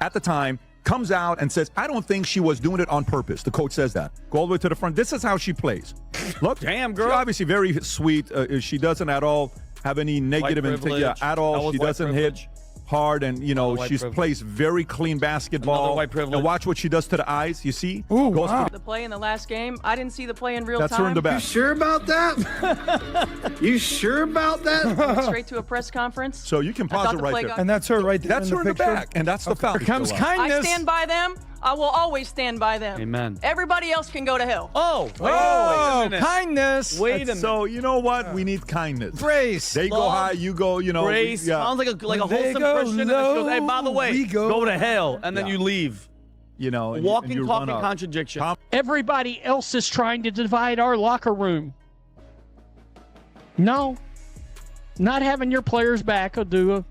at the time, comes out and says, I don't think she was doing it on purpose. The coach says that. Go all the way to the front. This is how she plays. Look, damn, girl. She's obviously very sweet. She doesn't at all have any negative intent. Yeah, at all. She doesn't hit hard, and she plays very clean basketball. White privilege. And watch what she does to the eyes. You see? Ooh, wow. The play in the last game, I didn't see the play in real That's time. her in the back. You sure about that? You sure about that? Went straight to a press conference. So you can pause it right there. And that's her right there. That's her in the back, and that's the foul. Here comes I kindness. stand by them. I will always stand by them. Amen. Everybody else can go to hell. Oh, wait a minute. Kindness. Wait a minute. So you know what? We need kindness. Grace. They go high, you go. Grace. Sounds like a They wholesome go Christian. And low, then she goes, hey, by the way, we go to hell, and then you leave. And Walking, you talking run up. contradiction. Everybody else is trying to divide our locker room. No. Not having your players back will do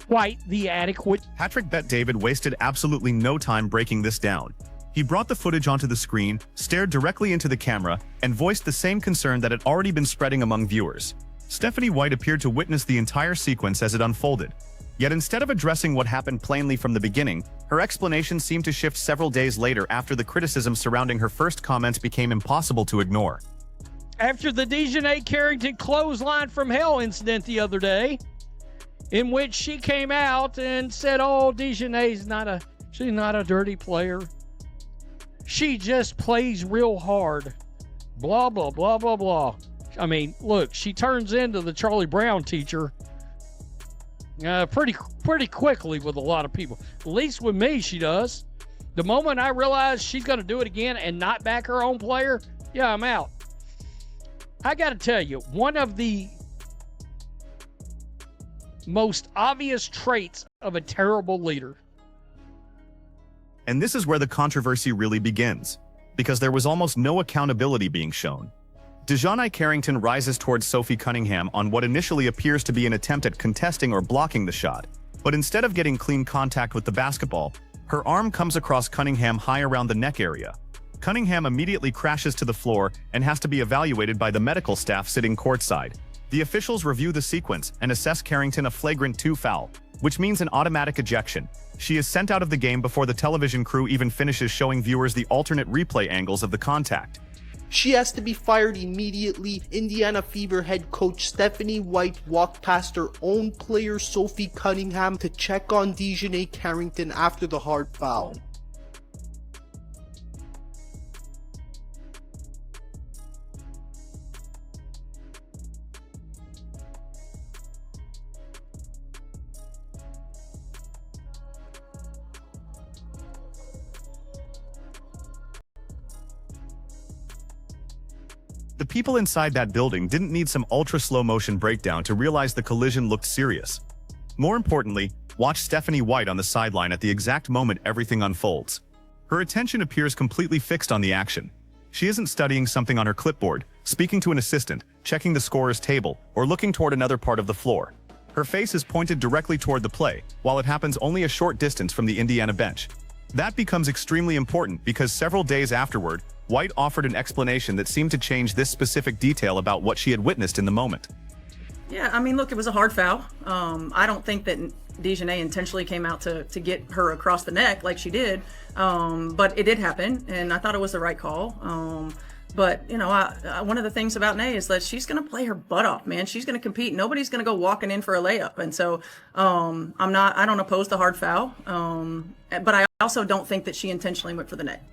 quite the adequate. Patrick Bet David wasted absolutely no time breaking this down. He brought the footage onto the screen, stared directly into the camera, and voiced the same concern that had already been spreading among viewers. Stephanie White appeared to witness the entire sequence as it unfolded. Yet instead of addressing what happened plainly from the beginning, her explanation seemed to shift several days later after the criticism surrounding her first comments became impossible to ignore. After the Dejanay Carrington clothesline from hell incident the other day, in which she came out and said, oh, Dejanay's she's not a dirty player. She just plays real hard. Blah, blah, blah, blah, blah. I mean, look, she turns into the Charlie Brown teacher pretty quickly with a lot of people. At least with me, she does. The moment I realize she's going to do it again and not back her own player, yeah, I'm out. I got to tell you, one of the most obvious traits of a terrible leader. And this is where the controversy really begins, because there was almost no accountability being shown. Dejanay Carrington rises towards Sophie Cunningham on what initially appears to be an attempt at contesting or blocking the shot, but instead of getting clean contact with the basketball, her arm comes across Cunningham high around the neck area. Cunningham immediately crashes to the floor and has to be evaluated by the medical staff sitting courtside. The officials review the sequence and assess Carrington a flagrant 2 foul, which means an automatic ejection. She is sent out of the game before the television crew even finishes showing viewers the alternate replay angles of the contact. She has to be fired immediately. Indiana Fever head coach Stephanie White walked past her own player Sophie Cunningham to check on Dejanay Carrington after the hard foul. The people inside that building didn't need some ultra-slow motion breakdown to realize the collision looked serious. More importantly, watch Stephanie White on the sideline at the exact moment everything unfolds. Her attention appears completely fixed on the action. She isn't studying something on her clipboard, speaking to an assistant, checking the scorer's table, or looking toward another part of the floor. Her face is pointed directly toward the play, while it happens only a short distance from the Indiana bench. That becomes extremely important because several days afterward, White offered an explanation that seemed to change this specific detail about what she had witnessed in the moment. Yeah, I mean, look, it was a hard foul. I don't think that Dejanay intentionally came out to get her across the neck like she did, but it did happen, and I thought it was the right call. But, one of the things about Nay is that she's going to play her butt off, man. She's going to compete. Nobody's going to go walking in for a layup. And so I don't oppose the hard foul, but I also don't think that she intentionally went for the net.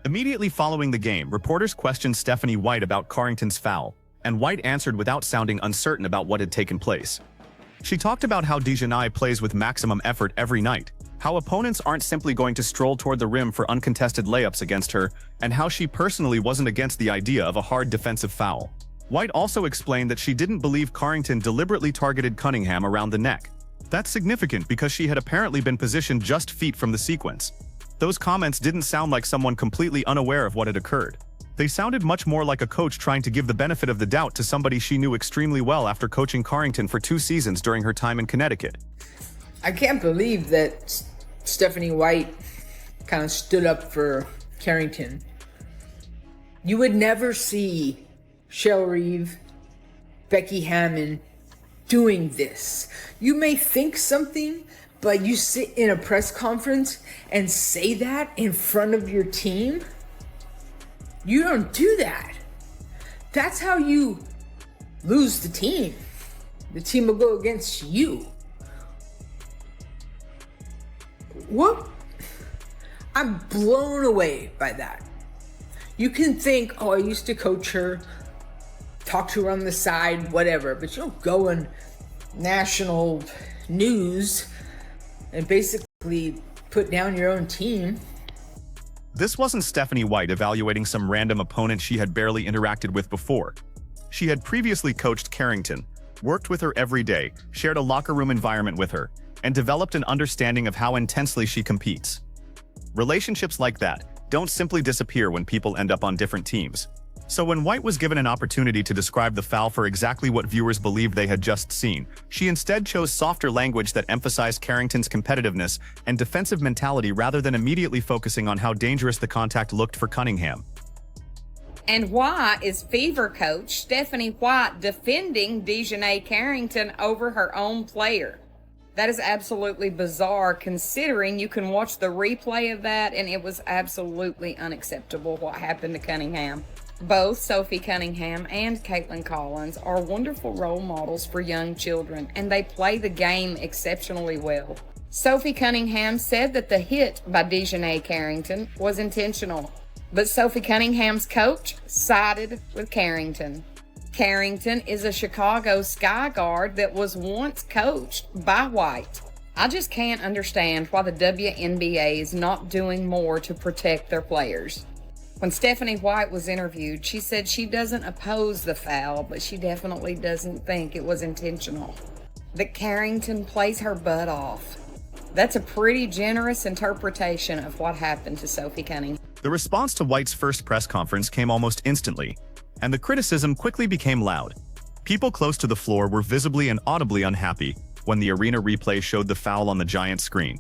Immediately following the game, reporters questioned Stephanie White about Carrington's foul, and White answered without sounding uncertain about what had taken place. She talked about how Dejanay plays with maximum effort every night, how opponents aren't simply going to stroll toward the rim for uncontested layups against her, and how she personally wasn't against the idea of a hard defensive foul. White also explained that she didn't believe Carrington deliberately targeted Cunningham around the neck. That's significant because she had apparently been positioned just feet from the sequence. Those comments didn't sound like someone completely unaware of what had occurred. They sounded much more like a coach trying to give the benefit of the doubt to somebody she knew extremely well after coaching Carrington for 2 seasons during her time in Connecticut. I can't believe that Stephanie White kind of stood up for Carrington. You would never see Shell Reeve, Becky Hammond doing this. You may think something, But you sit in a press conference and say that in front of your team? You don't do that. That's how you lose the team. The team will go against you. What? I'm blown away by that. You can think, oh, I used to coach her, talk to her on the side, whatever, but you don't go in national news and basically put down your own team. This wasn't Stephanie White evaluating some random opponent she had barely interacted with before. She had previously coached Carrington, worked with her every day, shared a locker room environment with her, and developed an understanding of how intensely she competes. Relationships like that don't simply disappear when people end up on different teams. So when White was given an opportunity to describe the foul for exactly what viewers believed they had just seen, she instead chose softer language that emphasized Carrington's competitiveness and defensive mentality rather than immediately focusing on how dangerous the contact looked for Cunningham. And why is Fever coach Stephanie White defending Dejanay Carrington over her own player? That is absolutely bizarre, considering you can watch the replay of that, and it was absolutely unacceptable what happened to Cunningham. Both Sophie Cunningham and Caitlin Collins are wonderful role models for young children, and they play the game exceptionally well. Sophie Cunningham said that the hit by Dejanay Carrington was intentional, but Sophie Cunningham's coach sided with Carrington. Carrington is a Chicago Sky Guard that was once coached by White. I just can't understand why the WNBA is not doing more to protect their players. When Stephanie White was interviewed, she said she doesn't oppose the foul, but she definitely doesn't think it was intentional. That Carrington plays her butt off. That's a pretty generous interpretation of what happened to Sophie Cunningham. The response to White's first press conference came almost instantly, and the criticism quickly became loud. People close to the floor were visibly and audibly unhappy when the arena replay showed the foul on the giant screen.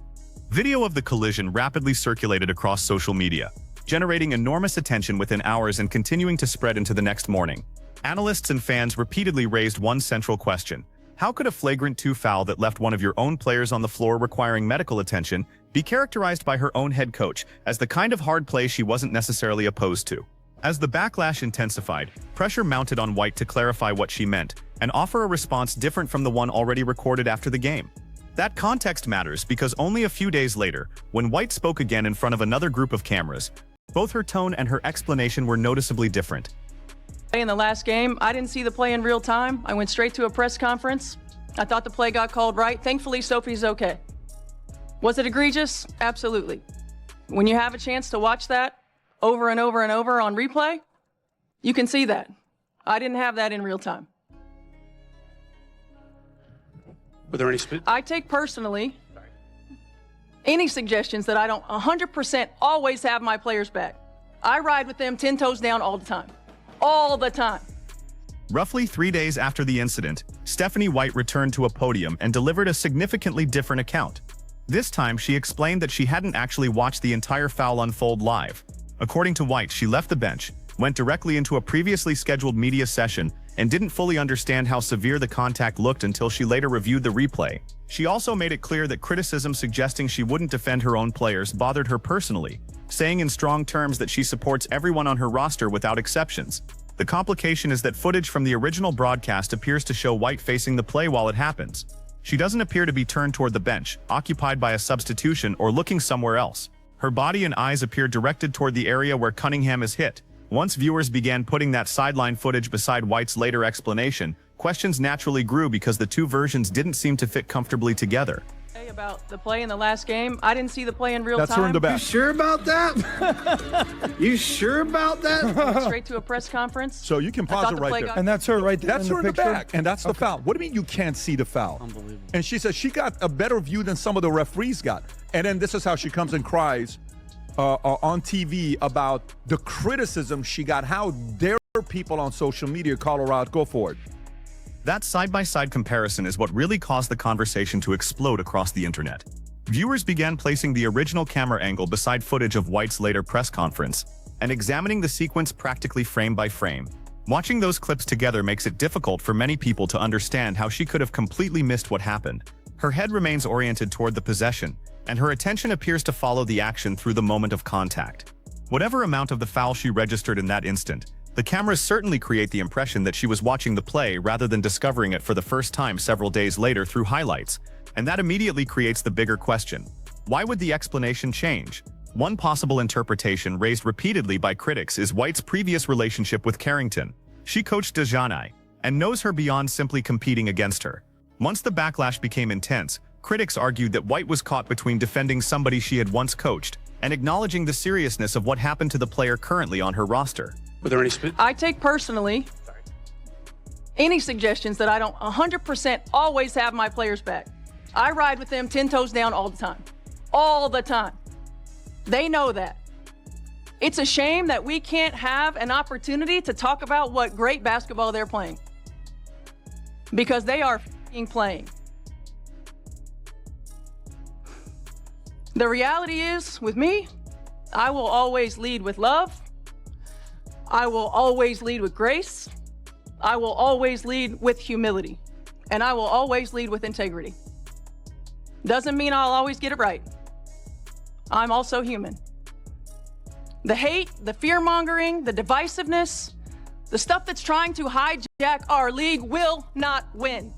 Video of the collision rapidly circulated across social media, generating enormous attention within hours and continuing to spread into the next morning. Analysts and fans repeatedly raised one central question: how could a flagrant 2 foul that left one of your own players on the floor requiring medical attention be characterized by her own head coach as the kind of hard play she wasn't necessarily opposed to? As the backlash intensified, pressure mounted on White to clarify what she meant and offer a response different from the one already recorded after the game. That context matters because only a few days later, when White spoke again in front of another group of cameras, both her tone and her explanation were noticeably different. In the last game, I didn't see the play in real time. I went straight to a press conference. I thought the play got called right. Thankfully, Sophie's okay. Was it egregious? Absolutely. When you have a chance to watch that over and over and over on replay, you can see that. I didn't have that in real time. Were there any I take personally any suggestions that I don't 100% always have my players back. I ride with them 10 toes down all the time. All the time. Roughly 3 days after the incident, Stephanie White returned to a podium and delivered a significantly different account. This time, she explained that she hadn't actually watched the entire foul unfold live. According to White, she left the bench, went directly into a previously scheduled media session, and didn't fully understand how severe the contact looked until she later reviewed the replay. She also made it clear that criticism suggesting she wouldn't defend her own players bothered her personally, saying in strong terms that she supports everyone on her roster without exceptions. The complication is that footage from the original broadcast appears to show White facing the play while it happens. She doesn't appear to be turned toward the bench, occupied by a substitution, or looking somewhere else. Her body and eyes appear directed toward the area where Cunningham is hit. Once viewers began putting that sideline footage beside White's later explanation, questions naturally grew because the two versions didn't seem to fit comfortably together. About the play in the last game, I didn't see the play in real time. That's her in the back. You sure about that? You sure about that? Went straight to a press conference. So you can pause it right there. And that's her right there. That's her in the back, and that's the foul. What do you mean you can't see the foul? Unbelievable. And she says she got a better view than some of the referees got. And then this is how she comes and cries on TV about the criticism she got. How dare people on social media call her out? Go for it. That side-by-side comparison is what really caused the conversation to explode across the internet. Viewers began placing the original camera angle beside footage of White's later press conference and examining the sequence practically frame by frame. Watching those clips together makes it difficult for many people to understand how she could have completely missed what happened. Her head remains oriented toward the possession, and her attention appears to follow the action through the moment of contact. Whatever amount of the foul she registered in that instant, the cameras certainly create the impression that she was watching the play rather than discovering it for the first time several days later through highlights, and that immediately creates the bigger question. Why would the explanation change? One possible interpretation raised repeatedly by critics is White's previous relationship with Carrington. She coached DeJohnai and knows her beyond simply competing against her. Once the backlash became intense, critics argued that White was caught between defending somebody she had once coached and acknowledging the seriousness of what happened to the player currently on her roster. Were there any I take personally any suggestions that I don't 100% always have my players back. I ride with them 10 toes down all the time. All the time. They know that. It's a shame that we can't have an opportunity to talk about what great basketball they're playing. Because they are f***ing playing. The reality is, with me, I will always lead with love. I will always lead with grace. I will always lead with humility. And I will always lead with integrity. Doesn't mean I'll always get it right. I'm also human. The hate, the fear-mongering, the divisiveness, the stuff that's trying to hijack our league will not win.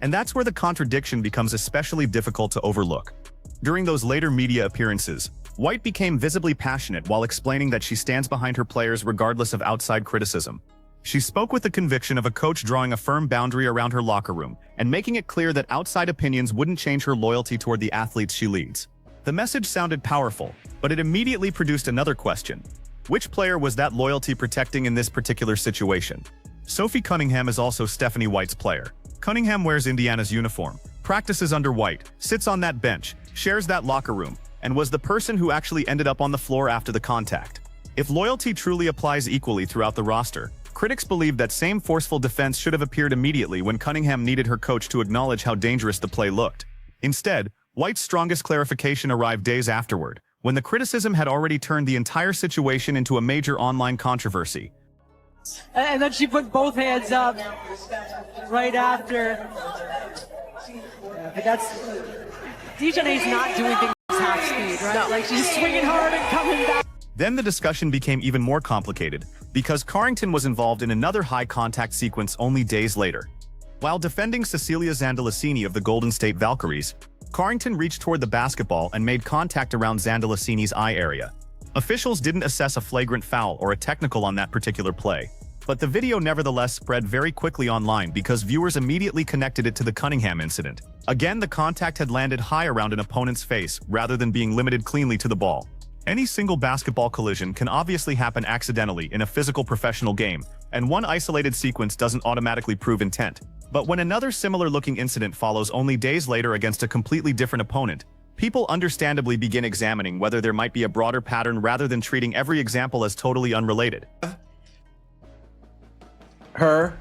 And that's where the contradiction becomes especially difficult to overlook. During those later media appearances, White became visibly passionate while explaining that she stands behind her players regardless of outside criticism. She spoke with the conviction of a coach drawing a firm boundary around her locker room and making it clear that outside opinions wouldn't change her loyalty toward the athletes she leads. The message sounded powerful, but it immediately produced another question. Which player was that loyalty protecting in this particular situation? Sophie Cunningham is also Stephanie White's player. Cunningham wears Indiana's uniform, practices under White, sits on that bench, shares that locker room, and was the person who actually ended up on the floor after the contact. If loyalty truly applies equally throughout the roster, critics believe that same forceful defense should have appeared immediately when Cunningham needed her coach to acknowledge how dangerous the play looked. Instead, White's strongest clarification arrived days afterward, when the criticism had already turned the entire situation into a major online controversy. And then she put both hands up right after. But that's... DeJohnai's not doing things half speed, right? No. Like, she's swinging hard and coming back. Then the discussion became even more complicated, because Carrington was involved in another high-contact sequence only days later. While defending Cecilia Zandalicini of the Golden State Valkyries, Carrington reached toward the basketball and made contact around Zandalicini's eye area. Officials didn't assess a flagrant foul or a technical on that particular play, but the video nevertheless spread very quickly online because viewers immediately connected it to the Cunningham incident. Again, the contact had landed high around an opponent's face rather than being limited cleanly to the ball. Any single basketball collision can obviously happen accidentally in a physical professional game, and one isolated sequence doesn't automatically prove intent. But when another similar-looking incident follows only days later against a completely different opponent, people understandably begin examining whether there might be a broader pattern rather than treating every example as totally unrelated. Her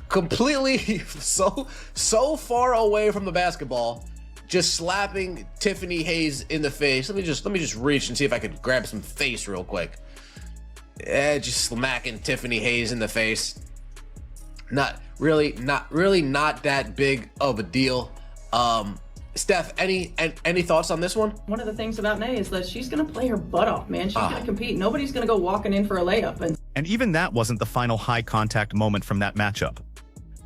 completely so far away from the basketball, just slapping Tiffany Hayes in the face. Let me just reach and see if I could grab some face real quick. Just smacking Tiffany Hayes in the face. Not really not that big of a deal. Steph, any thoughts on this one? One of the things about Nay is that she's going to play her butt off, man. She's going to compete. Nobody's going to go walking in for a layup. And even that wasn't the final high-contact moment from that matchup.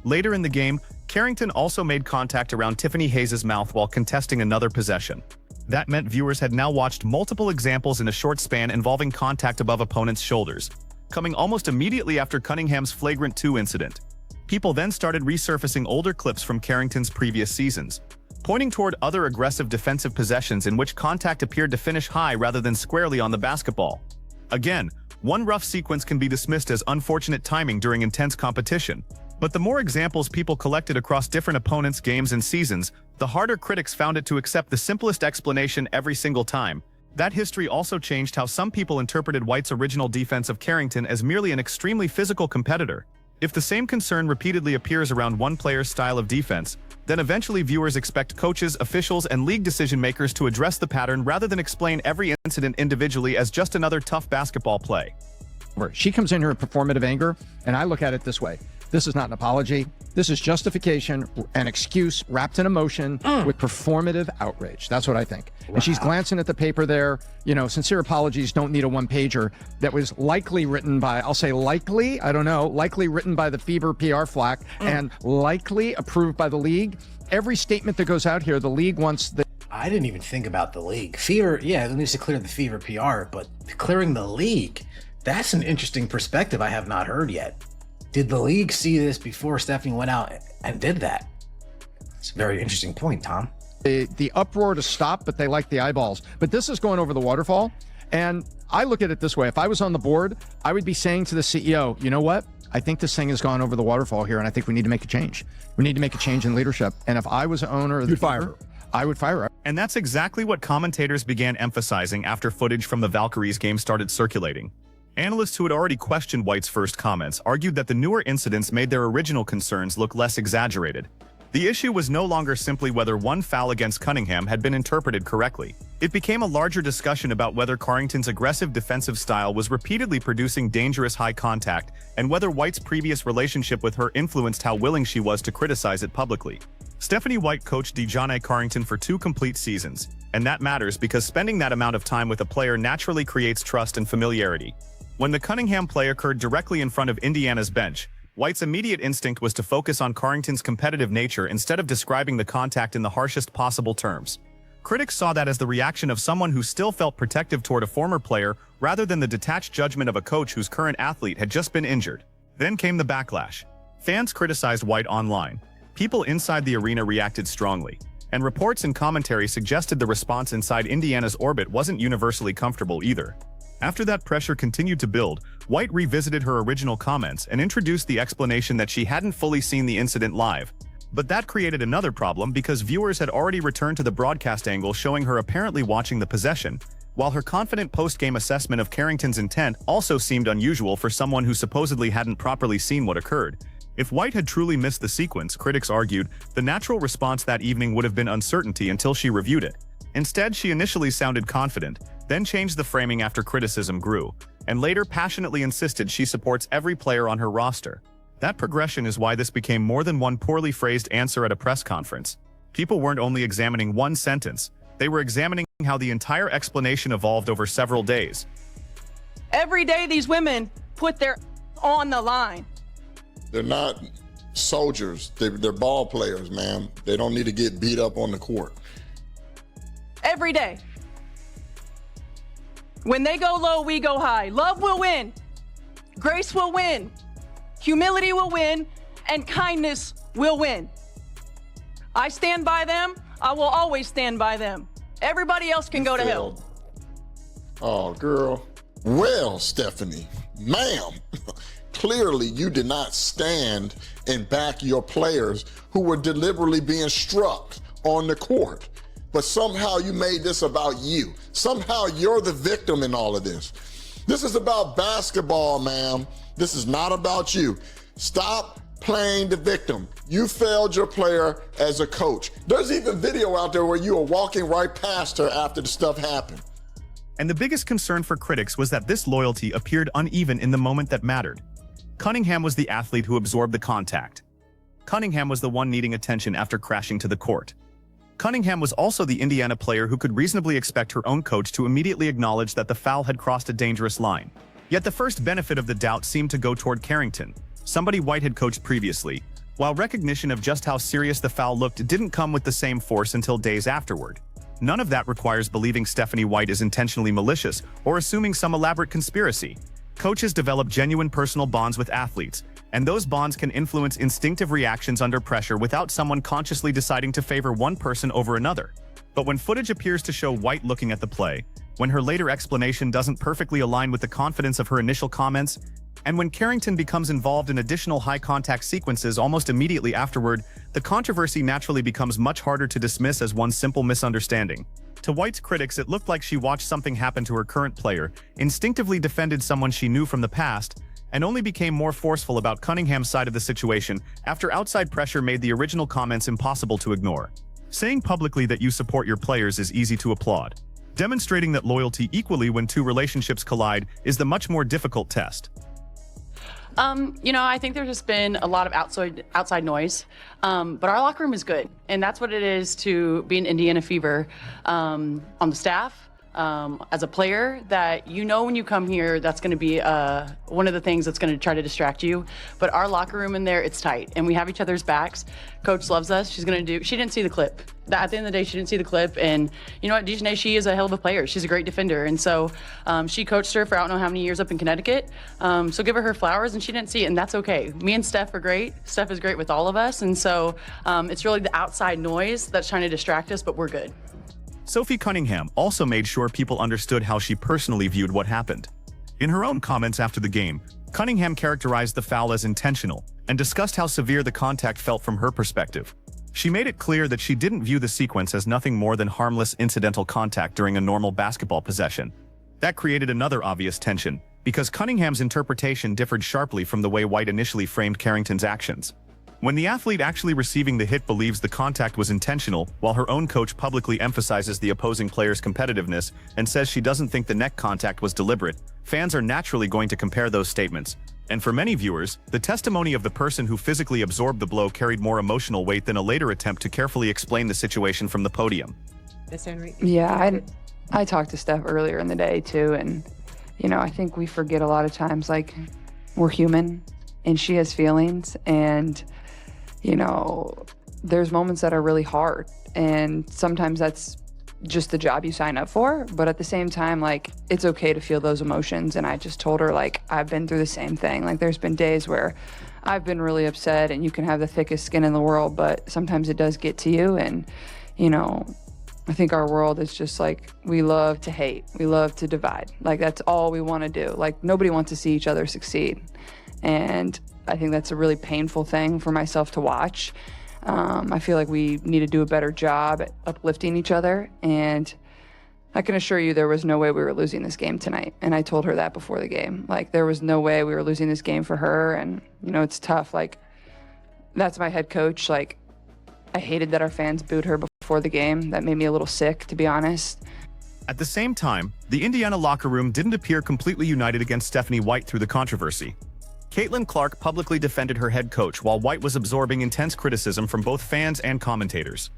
Later in the game, Carrington also made contact around Tiffany Hayes' mouth while contesting another possession. That meant viewers had now watched multiple examples in a short span involving contact above opponents' shoulders, coming almost immediately after Cunningham's flagrant 2 incident. People then started resurfacing older clips from Carrington's previous seasons, pointing toward other aggressive defensive possessions in which contact appeared to finish high rather than squarely on the basketball. Again, one rough sequence can be dismissed as unfortunate timing during intense competition, but the more examples people collected across different opponents' games and seasons, the harder critics found it to accept the simplest explanation every single time. That history also changed how some people interpreted White's original defense of Carrington as merely an extremely physical competitor. If the same concern repeatedly appears around one player's style of defense, then eventually viewers expect coaches, officials, and league decision-makers to address the pattern rather than explain every incident individually as just another tough basketball play. She comes in here in performative anger, and I look at it this way. This is not an apology. This is justification, an excuse wrapped in emotion with performative outrage. That's what I think. Wow. And she's glancing at the paper there. You know, sincere apologies don't need a one-pager. That was likely written by, I'll say likely, I don't know, likely written by the Fever PR flack and likely approved by the league. Every statement that goes out here, the league wants the... I didn't even think about the league. Fever, yeah, it needs to clear the Fever PR, but clearing the league, that's an interesting perspective I have not heard yet. Did the league see this before Stephanie went out and did that? It's a very interesting point, Tom. The uproar to stop, but they like the eyeballs. But this is going over the waterfall. And I look at it this way. If I was on the board, I would be saying to the CEO, you know what? I think this thing has gone over the waterfall here, and I think we need to make a change. We need to make a change in leadership. And if I was an owner of the Fever, I would fire her. And that's exactly what commentators began emphasizing after footage from the Valkyries game started circulating. Analysts who had already questioned White's first comments argued that the newer incidents made their original concerns look less exaggerated. The issue was no longer simply whether one foul against Cunningham had been interpreted correctly. It became a larger discussion about whether Carrington's aggressive defensive style was repeatedly producing dangerous high contact, and whether White's previous relationship with her influenced how willing she was to criticize it publicly. Stephanie White coached DeJohnny Carrington for 2 complete seasons, and that matters because spending that amount of time with a player naturally creates trust and familiarity. When the Cunningham play occurred directly in front of Indiana's bench, White's immediate instinct was to focus on Carrington's competitive nature instead of describing the contact in the harshest possible terms. Critics saw that as the reaction of someone who still felt protective toward a former player rather than the detached judgment of a coach whose current athlete had just been injured. Then came the backlash. Fans criticized White online. People inside the arena reacted strongly, and reports and commentary suggested the response inside Indiana's orbit wasn't universally comfortable either. After that pressure continued to build, White revisited her original comments and introduced the explanation that she hadn't fully seen the incident live. But that created another problem because viewers had already returned to the broadcast angle showing her apparently watching the possession, while her confident post-game assessment of Carrington's intent also seemed unusual for someone who supposedly hadn't properly seen what occurred. If White had truly missed the sequence, critics argued, the natural response that evening would have been uncertainty until she reviewed it. Instead, she initially sounded confident, then changed the framing after criticism grew, and later passionately insisted she supports every player on her roster. That progression is why this became more than one poorly phrased answer at a press conference. People weren't only examining one sentence, they were examining how the entire explanation evolved over several days. Every day these women put their on the line. They're not soldiers, they're ball players, man. They don't need to get beat up on the court. Every day. When they go low, we go high. Love will win. Grace will win. Humility will win. And kindness will win. I stand by them. I will always stand by them. Everybody else can go to hell. Oh, girl. Well, Stephanie, ma'am, clearly you did not stand and back your players who were deliberately being struck on the court. But somehow you made this about you. Somehow you're the victim in all of this. This is about basketball, ma'am. This is not about you. Stop playing the victim. You failed your player as a coach. There's even video out there where you were walking right past her after the stuff happened. And the biggest concern for critics was that this loyalty appeared uneven in the moment that mattered. Cunningham was the athlete who absorbed the contact. Cunningham was the one needing attention after crashing to the court. Cunningham was also the Indiana player who could reasonably expect her own coach to immediately acknowledge that the foul had crossed a dangerous line. Yet the first benefit of the doubt seemed to go toward Carrington, somebody White had coached previously, while recognition of just how serious the foul looked didn't come with the same force until days afterward. None of that requires believing Stephanie White is intentionally malicious or assuming some elaborate conspiracy. Coaches develop genuine personal bonds with athletes, and those bonds can influence instinctive reactions under pressure without someone consciously deciding to favor one person over another. But when footage appears to show White looking at the play, when her later explanation doesn't perfectly align with the confidence of her initial comments, and when Carrington becomes involved in additional high-contact sequences almost immediately afterward, the controversy naturally becomes much harder to dismiss as one simple misunderstanding. To White's critics, it looked like she watched something happen to her current player, instinctively defended someone she knew from the past, and only became more forceful about Cunningham's side of the situation after outside pressure made the original comments impossible to ignore. Saying publicly that you support your players is easy to applaud. Demonstrating that loyalty equally when two relationships collide is the much more difficult test. I think there's just been a lot of outside noise, but our locker room is good, and that's what it is to be an Indiana Fever on the staff. As a player, that when you come here, that's going to be one of the things that's going to try to distract you. But our locker room in there, it's tight, and we have each other's backs. Coach loves us. She didn't see the clip. At the end of the day, she didn't see the clip. And you know what, Dejanay, she is a hell of a player. She's a great defender. And so she coached her for I don't know how many years up in Connecticut. So give her flowers, and she didn't see it, and that's okay. Me and Steph are great. Steph is great with all of us. And so it's really the outside noise that's trying to distract us, but we're good. Sophie Cunningham also made sure people understood how she personally viewed what happened. In her own comments after the game, Cunningham characterized the foul as intentional and discussed how severe the contact felt from her perspective. She made it clear that she didn't view the sequence as nothing more than harmless incidental contact during a normal basketball possession. That created another obvious tension, because Cunningham's interpretation differed sharply from the way White initially framed Carrington's actions. When the athlete actually receiving the hit believes the contact was intentional, while her own coach publicly emphasizes the opposing player's competitiveness and says she doesn't think the neck contact was deliberate, fans are naturally going to compare those statements. And for many viewers, the testimony of the person who physically absorbed the blow carried more emotional weight than a later attempt to carefully explain the situation from the podium. Yeah, I talked to Steph earlier in the day too, and I think we forget a lot of times, like, we're human and she has feelings, and there's moments that are really hard, and sometimes that's just the job you sign up for. But at the same time, like, it's okay to feel those emotions. And I just told her, like, I've been through the same thing. Like, there's been days where I've been really upset, and you can have the thickest skin in the world, but sometimes it does get to you. And, I think our world is just like, we love to hate. We love to divide. Like, that's all we want to do. Like, nobody wants to see each other succeed. And I think that's a really painful thing for myself to watch. I feel like we need to do a better job at uplifting each other. And I can assure you there was no way we were losing this game tonight. And I told her that before the game. Like, there was no way we were losing this game for her. And, it's tough. Like, that's my head coach. Like, I hated that our fans booed her before the game. That made me a little sick, to be honest. At the same time, the Indiana locker room didn't appear completely united against Stephanie White through the controversy. Caitlin Clark publicly defended her head coach while White was absorbing intense criticism from both fans and commentators,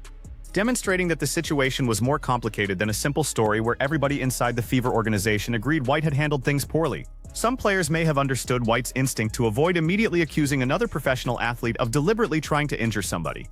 demonstrating that the situation was more complicated than a simple story where everybody inside the Fever organization agreed White had handled things poorly. Some players may have understood White's instinct to avoid immediately accusing another professional athlete of deliberately trying to injure somebody.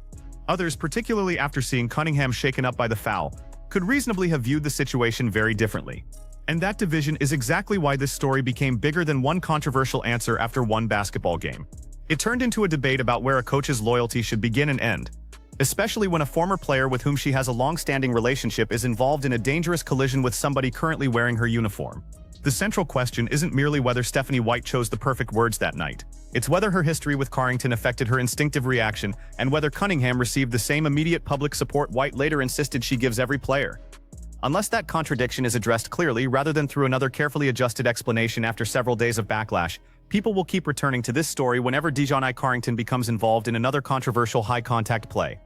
Others, particularly after seeing Cunningham shaken up by the foul, could reasonably have viewed the situation very differently. And that division is exactly why this story became bigger than one controversial answer after one basketball game. It turned into a debate about where a coach's loyalty should begin and end, especially when a former player with whom she has a long-standing relationship is involved in a dangerous collision with somebody currently wearing her uniform. The central question isn't merely whether Stephanie White chose the perfect words that night. It's whether her history with Carrington affected her instinctive reaction, and whether Cunningham received the same immediate public support White later insisted she gives every player. Unless that contradiction is addressed clearly rather than through another carefully adjusted explanation after several days of backlash, people will keep returning to this story whenever Dejanay Carrington becomes involved in another controversial high-contact play.